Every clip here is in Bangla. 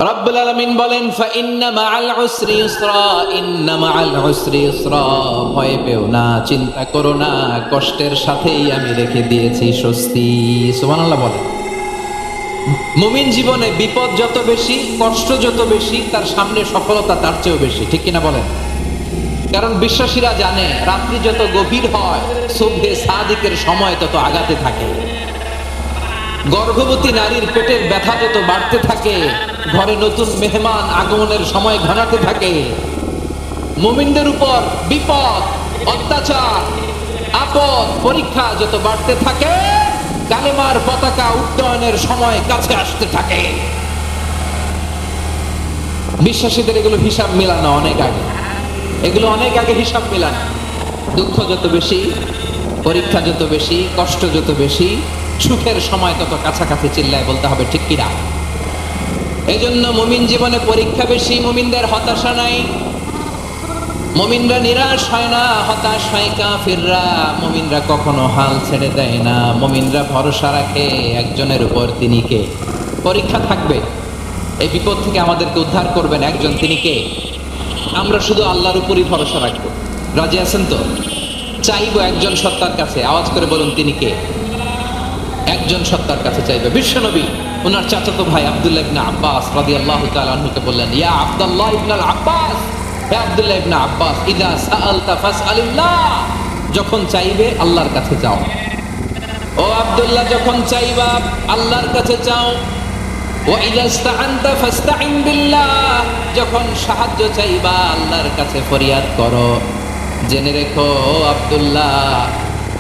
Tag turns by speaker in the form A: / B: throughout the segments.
A: রব্বুল আলামিন বলেন ফাইন্না মাআল উসরি ইউসরা, ইন্না মাআল উসরি ইউসরা। ভয় পেও না, চিন্তা করো না, কষ্টের সাথেই আমি রেখে দিয়েছি স্বস্তি। সুবহানাল্লাহ বলেন। মুমিন জীবনে বিপদ যত বেশি, কষ্ট যত বেশি, তার সামনে সফলতা তার চেয়েও বেশি, ঠিক কিনা বলেন? কারণ বিশ্বাসীরা জানে রাত্রি যত গভীর হয়, সুবহে সাদিকের সময় তত আগাতে থাকে। গর্ভবতী নারীর পেটের ব্যথা যত বাড়তে থাকে, ঘরে নতুন মেহমান আগমনের সময় ঘনাতে থাকে। মুমিনদের উপর বিপদ, অত্যাচার, আপদ, পরীক্ষা যত বাড়তে থাকে, কালেমার পতাকা উত্তোলনের সময় কাছে আসতে থাকে। বিশ্বাসীদের এগুলো হিসাব মেলানো অনেক আগে, এগুলো অনেক আগে হিসাব মেলানো। দুঃখ যত বেশি, পরীক্ষা যত বেশি, কষ্ট যত বেশি, সুখের সময় তত কাছাকাছি চিল্লায় বলতে হবে, ঠিক কিনা? এই জন্য মুমিন জীবনে পরীক্ষা বেশি, মুমিনদের হতাশা নাই, মুমিনরা নিরাশ হয় না, হতাশ হয় কাফিররা। মুমিনরা কখনো হাল ছেড়ে দেয় না, মুমিনরা ভরসা রাখে একজনের উপর, তিনি কে? পরীক্ষা থাকবে, এই বিপদ থেকে আমাদেরকে উদ্ধার করবেন একজন, তিনি কে? আমরা শুধু আল্লাহর উপরই ভরসা রাখবো। রাজি আছেন তো? চাইবো একজন সত্তার কাছে, আওয়াজ করে বলুন তিনি কে? একজন সত্তার কাছে চাইবে। বিশ্বনবী ওনার চাচাতো ভাই আব্দুল্লাহ ইবনে আব্বাস রাদিয়াল্লাহু তাআলা আনহুকে বললেন, ইয়া আব্দুল্লাহ ইবনে আব্বাস, হে আব্দুল্লাহ ইবনে আব্বাস, ইযা সাআলতা ফাসআলিল্লাহ, যখন চাইবে আল্লাহর কাছে চাও। ও আব্দুল্লাহ, যখন চাইবা আল্লাহর কাছে চাও। ওয়া ইযা ইসতাআনতা ফাসতাইন বিল্লাহ, যখন সাহায্য চাইবা আল্লাহর কাছে ফরিয়াদ করো। জেনে রেখো আব্দুল্লাহ,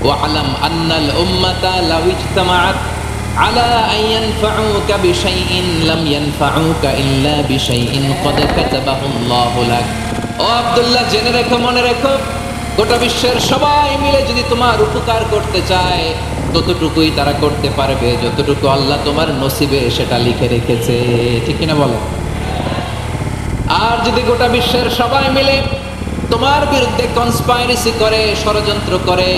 A: ওয়া'লাম আন্নাল উম্মাতা লাউ ইজতামাআত আলা আন ইয়ানফাউকা বিশাইইন লাম ইয়ানফাউকা ইল্লা বিশাইইন ক্বাদ কাতাবাহু আল্লাহু লাক। ও আব্দুল্লাহ, জেনে রেখো, মনে রেখো, গোটা বিশ্বের সবাই মিলে যদি তোমার উপকার করতে চায়, ততটুকুই তারা করতে পারবে যতটুকু আল্লাহ তোমার নসিবে সেটা লিখে রেখেছে, ঠিক কিনা বলো? আর যদি গোটা বিশ্বের সবাই মিলে তোমার বিরুদ্ধে কনস্পাইরেসি করে, ষড়যন্ত্র করে,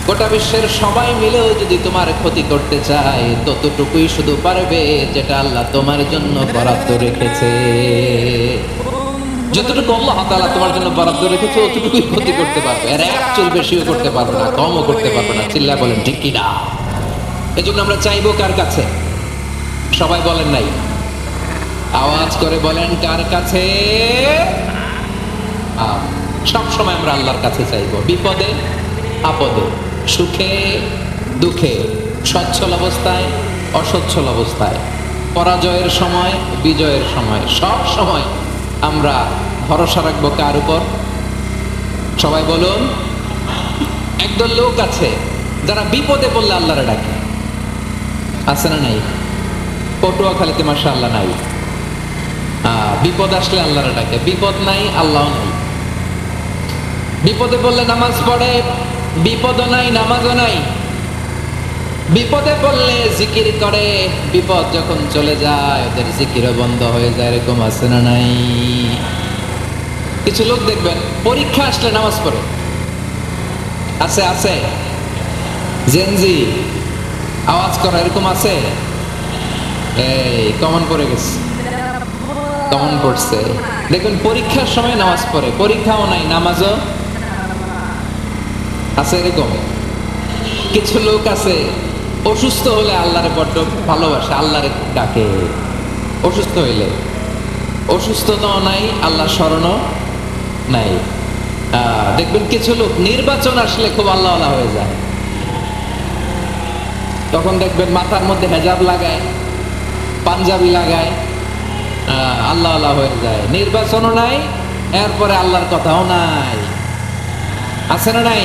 A: গোটা বিশ্বের সবাই মিলেও যদি তোমার ক্ষতি করতে চায়, ততটুকুই শুধু পারবে যেটা আল্লাহ তোমার জন্য বরাদ্দ রেখেছে। যতটুকু আল্লাহ তাআলা তোমার জন্য বরাদ্দ রেখেছে ততটুকুই ক্ষতি করতে পারবে, আর এক চুল বেশিও করতে পারবে না, কমও করতে পারবে না। চিল্লা বলেন ঠিক কিনা? এজন্য আমরা চাইবো কার কাছে? সবাই বলেন নাই, আওয়াজ করে বলেন কার কাছে? সব সময় আমরা আল্লাহর কাছে চাইবো, বিপদে আপদে, সুখে দুঃখে, সচ্ছল অবস্থায় অসচ্ছল অবস্থায়, পরাজয়ের সময় বিজয়ের সময়, সব সময় আমরা ভরসা রাখবো কার উপর? সবাই বলুন। একদল লোক আছে যারা বিপদে পড়লে আল্লাহরে ডাকে, আছে না নাই? পটুয়াখালীতে মাশাআল্লাহ নাই। বিপদ আসলে আল্লাহরে ডাকে, বিপদ নাই আল্লাহ নাই। বিপদে পড়লে নামাজ পড়ে, বিপদও নাই নামাজও নাই। বিপদে পড়লে জিকির করে, বিপদ যখন চলে যায় ওদের জিকিরও বন্ধ হয়ে যায়। এরকম আছে না নাই? কিছু লোক দেখবেন পরীক্ষা আসলে নামাজ পড়ে, আছে আছে। জেনজি আওয়াজ করা, এরকম আছে? এই কমন পড়ে গেছে, কমন পড়ছে। দেখবেন পরীক্ষার সময় নামাজ পড়ে, পরীক্ষাও নাই নামাজও আছে। এরকম কিছু লোক আছে অসুস্থ হলে আল্লাহরে বড্ড ভালোবাসে, আল্লাহরে ডাকে। অসুস্থ হইলে অসুস্থতাও নাই, আল্লাহ স্মরণও নাই। দেখবেন কিছু লোক নির্বাচন আসলে খুব আল্লাহওয়ালা হয়ে যায়, তখন দেখবেন মাথার মধ্যে হেজাব লাগায়, পাঞ্জাবি লাগায়, আল্লাহওয়ালা হয়ে যায়। নির্বাচনও নাই, এরপরে আল্লাহর কথাও নাই। আছে না নাই?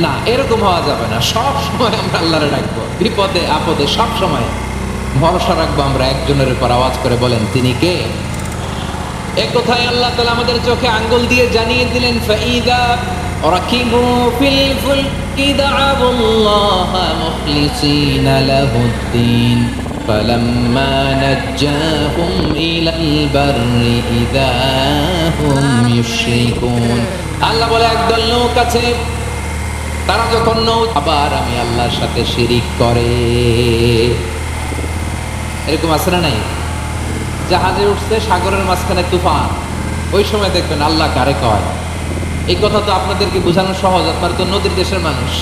A: না, এরকম হওয়া যাবে না। সব সময় আমরা আল্লাহরে ডাকবো, বিপদে আপদে সব সময় ভরসা রাখবো আমরা একজনের উপর। আওয়াজ করে বলেন তিনি কে? এক কথায় আল্লাহ তাআলা আমাদের চোখে আঙ্গুল দিয়ে জানিয়ে দিলেন, ফাইদা রাকিবু ফিল ফুলকি দা'আবুল্লাহা মুখলিসিনা লাহুদ্দিন ফালাম্মা নাজ্জাহুম ইলাল বাররি ইযা হুম ইউশরিকুন। আল্লাহ বলে একদল লোক আছে, তারা যখন আবার আমি আল্লাহর সাথে শিরিক করে। এরকম আছে না নাই? জাহাজে উঠছে, সাগরের মাঝখানে তুফান, ওই সময় দেখবেন আল্লাহ কারে কয়। এই কথা তো আপনাদেরকে বোঝানো সহজ, আপনারা তো নদীর দেশের মানুষ।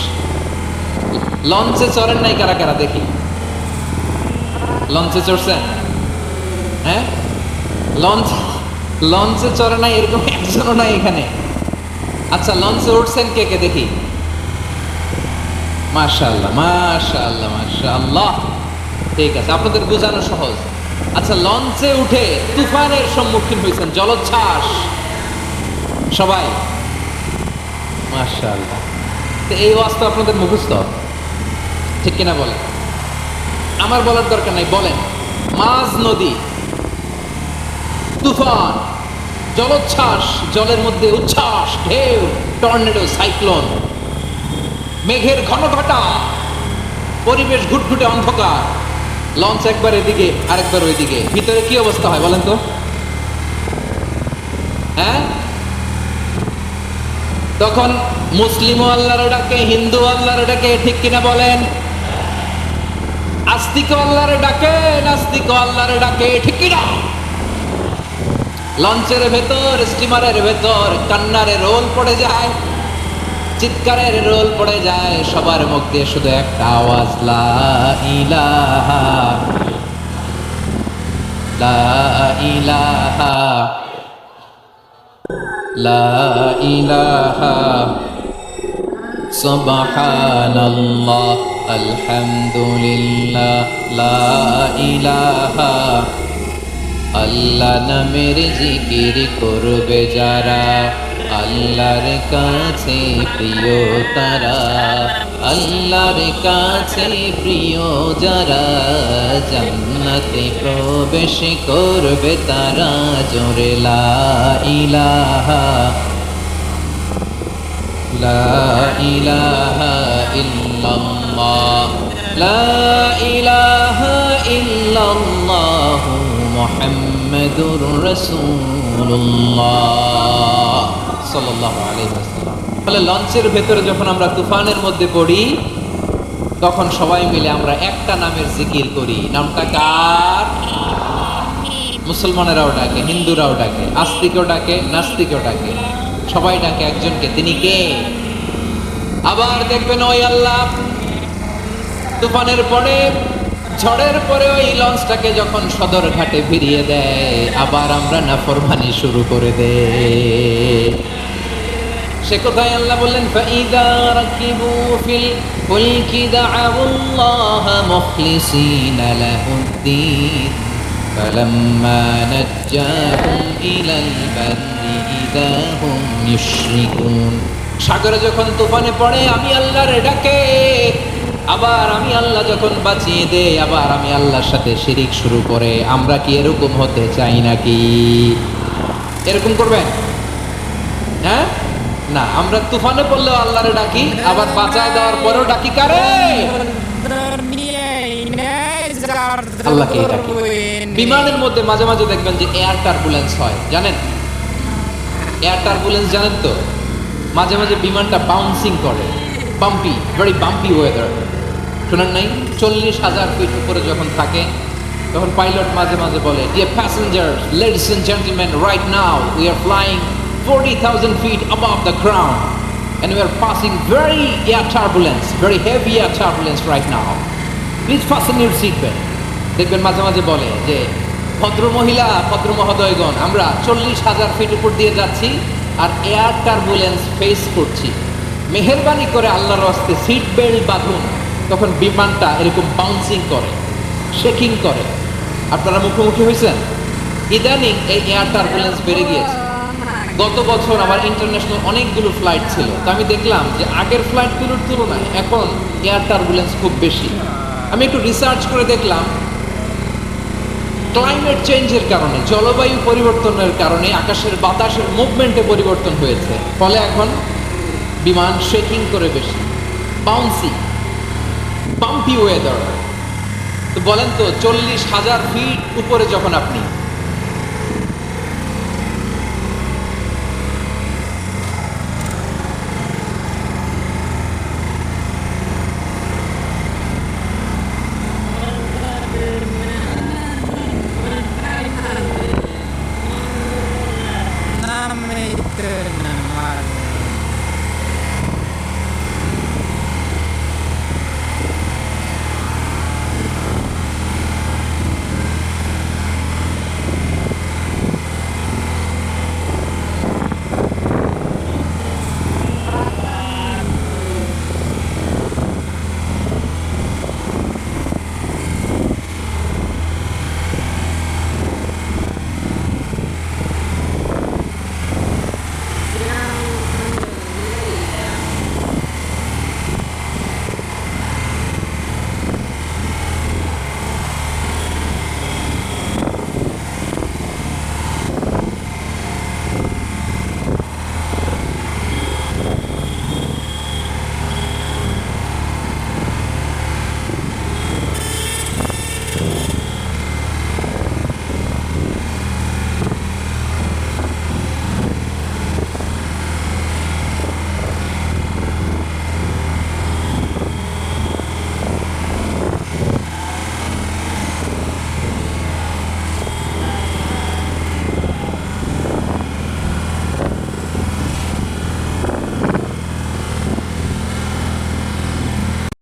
A: লঞ্চে চড়েন নাই কারা কারা দেখি? লঞ্চে চড়ছেন? হ্যাঁ, লঞ্চে চড়ে নাই এরকম একজনও নাই এখানে। আচ্ছা, লঞ্চে উঠছেন কে কে দেখি? মাশাআল্লাহ মাশাআল্লাহ মাশাআল্লাহ, ঠিক আছে, আপনাদের বোঝানো সহজ। আচ্ছা, লঞ্চে উঠে তুফানের সম্মুখীন হয়েছেন, জলোচ্ছ্বাস, সবাই? মাশাআল্লাহ। তো এই ওয়াজটা আপনাদের মুখস্থ, ঠিক কিনা বলেন? আমার বলার দরকার নাই, বলেন। মাঝ নদী, তুফান, জলোচ্ছ্বাস, জলের মধ্যে উচ্ছ্বাস, ঢেউ, টর্নেডো, সাইক্লোন, মেঘের ঘনঘটা, পরিবেশ ঘুটঘুটে অন্ধকার, লঞ্চ একবার এদিকে আরেকবার ওইদিকে, ভিতরে কি অবস্থা হয় বলেন তো? হ্যাঁ, তখন মুসলিম আল্লাহর ডাকে, হিন্দু আল্লাহর ডাকে, ঠিক কিনা বলেন? আস্তিক আল্লাহর ডাকে, নাস্তিক আল্লাহর ডাকে, ঠিক কিনা? লঞ্চের ভেতর, স্টিমারের ভেতর কান্নারের রোল পড়ে যায়, চিৎকারের রোল পড়ে যায়, সবার মুখ দিয়ে শুধু একটা আওয়াজ, লা ইলাহা লা ইলাহা লা ইলাহা সুবহানাল্লাহ আলহামদুলিল্লাহ লা ইলাহা। আল্লাহ নামের জিকির করবে যারা, আল্লাহর কাছে প্রিয় তারা, আল্লাহর কাছে প্রিয় যারা, জান্নাতে প্রবেশ করবে তারা, জোরে লা ইলাহা লা ইলাহা ইল্লাল্লাহ লা ইলাহা ইল্লাল্লাহ মুহাম্মাদুর রাসূলুল্লাহ সাল্লাল্লাহু আলাইহি ওয়াসাল্লাম। তাহলে লঞ্চের ভেতরে যখন আমরা তুফানের মধ্যে পড়ি, তখন সবাই মিলে আমরা একটা নামের জিকির করি। নামটা কার? মুসলমানেরাও ডাকে, হিন্দুরাও ডাকে, আস্তিকও ডাকে, নাস্তিকও ডাকে, সবাই ডাকে একজনকে, তিনি কে? আবার দেখবেন ওই আল্লাহ তুফানের পরে, ঝড়ের পরে ওই লঞ্চটাকে যখন সদর ঘাটে ফিরিয়ে দেয়, আবার আমরা নাফরমানি শুরু করে দেই। সে কোথায় আল্লাহ বললেন, ফাইদা রাকিবু ফিল ফুলকি দাআউল্লাহ মুখলিসিনা লাহুদ্দিন ফালাম্মা নাজ্জাহুম ইলাল বাররি ইযা হুম ইউশরিকুন। সাগরে যখন তুফানে পড়ে আমি আল্লাহর ডাকে, আবার আমি আল্লাহ যখন বাঁচিয়ে দেই, আবার আমি আল্লাহর সাথে শিরিক শুরু করে, আমরা কি এরকম হতে চাই নাকি? এরকম করবেন? হ্যাঁ, না, আমরা তুফানে পড়লেও আল্লাহরে ডাকি, আবার বাঁচায় দেওয়ার পরেও ডাকি কারে? আল্লাহকে ডাকি। বিমানের মধ্যে মাঝে মাঝে দেখবেন যে এয়ার টার্বুলেন্স হয়, জানেন? এয়ার টার্বুলেন্স জানেন তো? মাঝে মাঝে বিমানটা বাউন্সিং করে, বাম্পি, ভেরি বাম্পি ওয়েদার। শোনেন নাই? 40,000 ফিট উপরে যখন থাকে, তখন পাইলট মাঝে মাঝে বলে, dear passengers, ladies and gentleman, right now we are flying 40,000 feet above the ground and we are passing very air turbulence, very heavy air turbulence right now. Please fasten your seatbelt. দেখবেন মাঝে মাঝে বলে যে, ভদ্র মহিলা, ভদ্র মহোদয়গণ, আমরা 40,000 ফিট উপর দিয়ে যাচ্ছি আর এয়ার টার্বুলেন্স ফেস করছি, মেহেরবানি করে আল্লাহর রাস্তে সিট বেল্ট বাঁধুন। তখন বিমানটা এরকম বাউন্সিং করে, শেকিং করে। আপনারা মুখোমুখি হয়েছেন? ইদানিং এই এয়ার টার্বুলেন্স বেড়ে গিয়েছে। গত বছর আমার ইন্টারন্যাশনাল অনেকগুলো ফ্লাইট ছিল, তো আমি দেখলাম যে আগের ফ্লাইটগুলোর তুলনায় এখন এয়ার টার্বুলেন্স খুব বেশি। আমি একটু রিসার্চ করে দেখলাম, ক্লাইমেট চেঞ্জের কারণে, জলবায়ু পরিবর্তনের কারণে আকাশের বাতাসের মুভমেন্টে পরিবর্তন হয়েছে, ফলে এখন বিমান শেকিং করে বেশি, বাউন্সি, বাম্পি ওয়েদার। তো বলেন তো, 40,000 ফিট উপরে যখন আপনি